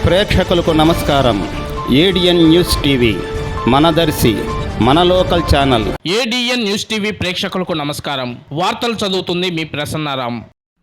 ప్రేక్షకులకు నమస్కారం. ADN news TV మనదర్శి మన local channel. ADN news TV ప్రేక్షకులకు నమస్కారం. వార్తలు చదువుతుంది మీ ప్రసన్నారాం.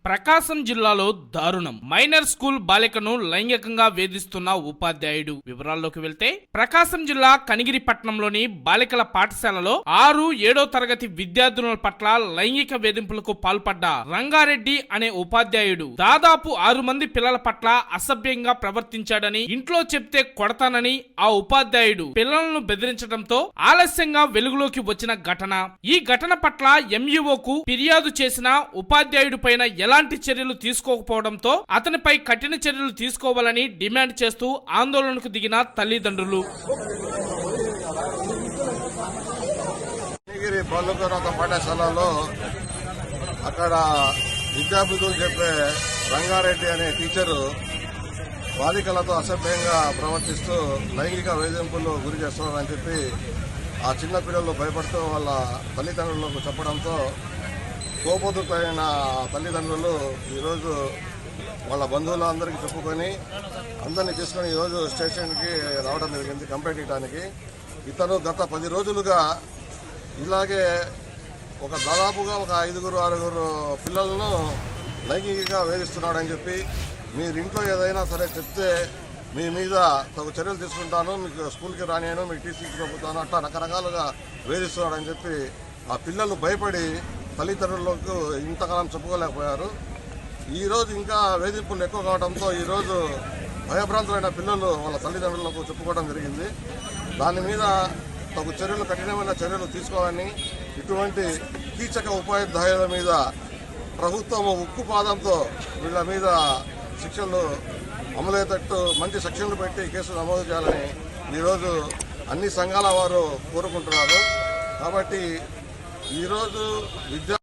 ప్రకాశం జిల్లాలో దారుణం. మైనర్ స్కూల్ బాలికను లైంగికంగా వేధిస్తున్న ఉపాధ్యాయుడు. వివరాల్లోకి వెళ్తే ప్రకాశం జిల్లా కనిగిరి పట్టణంలోని బాలికల పాఠశాలలో 6-7 తరగతి విద్యార్థుల పట్ల లైంగిక వేధింపులకు పాల్పడ్డ రంగారెడ్డి అనే ఉపాధ్యాయుడు దాదాపు 6 మంది పిల్లల పట్ల అసభ్యంగా ప్రవర్తించాడని, ఇంట్లో చెప్తే కొడతానని ఆ ఉపాధ్యాయుడు పిల్లలను బెదిరించడంతో ఆలస్యంగా వెలుగులోకి వచ్చిన ఘటన. ఈ ఘటన పట్ల ఎంఈఓకు ఫిర్యాదు చేసిన ఉపాధ్యాయుడి పైన ఎలాంటి చర్యలు తీసుకోకపోవడంతో అతనిపై కఠిన చర్యలు తీసుకోవాలని డిమాండ్ చేస్తూ ఆందోళనకు దిగిన తల్లిదండ్రులు. పాఠశాలలో అక్కడ విద్యార్థులు చెప్పే రంగారెడ్డి అనే టీచరు బాలికలతో అసభ్యంగా ప్రవర్తిస్తూ లైంగిక వేధింపులు గురి చేస్తున్నారని చెప్పి ఆ చిన్న పిల్లలు భయపడుతూ వాళ్ళ తల్లిదండ్రులకు చెప్పడంతో కోపోతులైన తల్లిదండ్రులు ఈరోజు వాళ్ళ బంధువులందరికీ చెప్పుకొని అందరినీ తీసుకొని ఈరోజు స్టేషన్కి రావడం జరిగింది కంప్లైంట్ ఇవ్వడానికి. ఇతను గత 10 రోజులుగా ఇలాగే దాదాపుగా 5-6 పిల్లలను లైంగికంగా వేధిస్తున్నాడని చెప్పి, మీరు ఇంట్లో ఏదైనా సరే చెప్తే మీ మీద తగు చర్యలు తీసుకుంటాను, మీకు స్కూల్కి రానియను, మీకు టీసీకి పంపుతాను, అట్లా రకరకాలుగా వేధిస్తున్నాడని చెప్పి ఆ పిల్లలు భయపడి తల్లిదండ్రులకు ఇంతకాలం చెప్పుకోలేకపోయారు. ఈరోజు ఇంకా వేధింపులు ఎక్కువ కావడంతో ఈరోజు భయభ్రాంతులైన పిల్లలు వాళ్ళ తల్లిదండ్రులకు చెప్పుకోవడం జరిగింది. దాని మీద తగు చర్యలు, కఠినమైన చర్యలు తీసుకోవాలని, ఇటువంటి కీచక ఉపాధ్యాయుల మీద ప్రభుత్వం ఉక్కు పాదంతో వీళ్ళ మీద శిక్షలు అమలయ్యేటట్టు మంచి సెక్షన్లు పెట్టి కేసులు నమోదు చేయాలని ఈరోజు అన్ని సంఘాల వారు కోరుకుంటున్నారు. కాబట్టి ఈరోజు